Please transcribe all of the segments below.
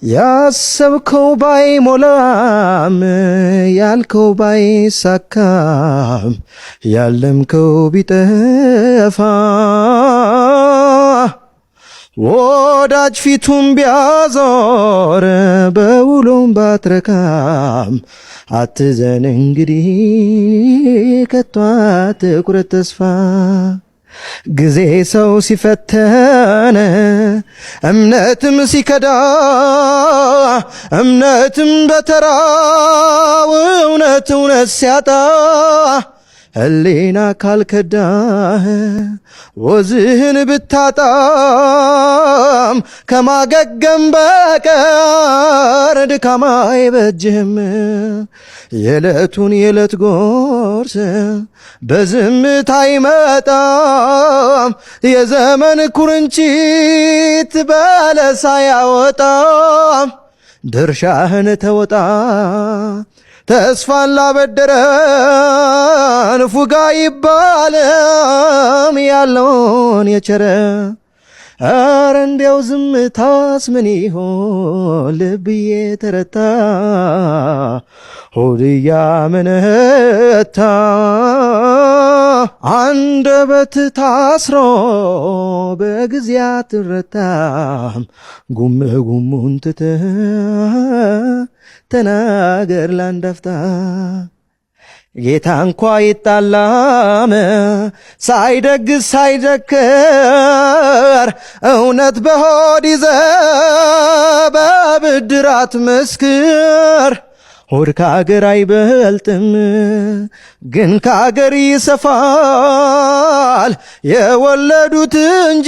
ያሰብከው ባይሞላም ያልከው ባይሳካም ያለምከው ቢጠፋ ወዳጅ ፊቱን ቢያዞር በውሎም ባትረካም አትዘን እንግዲህ ከቶ አትቁረጥ ተስፋ ጊዜ ሰው ሲፈተን እምነትም ሲከዳ እምነትም በተራው እውነት ሲያጣ ህሊና ካልከዳህ ወዝህን ብታጣም ከማገገም በቀር ድካም አይበጅህም። የዕለቱን የዕለት ጎርስ በዝምታ አይመጣም። የዘመን ኩርንችት በለስ አያወጣም። ድርሻህን ተወጣ ተስፋን ላበደረን ፉጋ ይባልም ያለውን የቸረ አረ እንዲያው ዝምታስ ምን ይሆን ልብዬ ተረታ ሆድያ መነታ አንደበት ታስሮ በጊዜያት ረታም ጉም ጉሙን ትተህ ተናገር ላንዳፍታ ጌታ እንኳ ይጣላም ሳይደግስ ሳይደክር እውነት በሆድ ይዘህ በብድራት መስክር። ሆድ ከአገር አይበልጥም ግን ከአገር ይሰፋል። የወለዱት እንጂ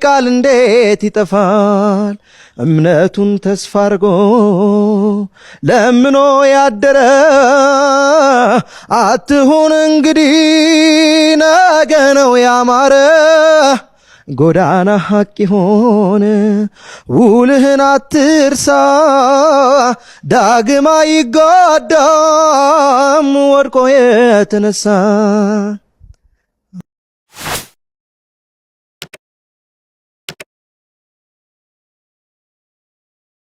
ቃል እንዴት ይጠፋል? እምነቱን ተስፋ አርጎ ለምኖ ያደረ አትሁን እንግዲህ ነገ ነው ያማረ። ጎዳና ሐቅ ይሆን ውልህን አትርሳ ዳግማ ይጓዳም ወድቆ የተነሳ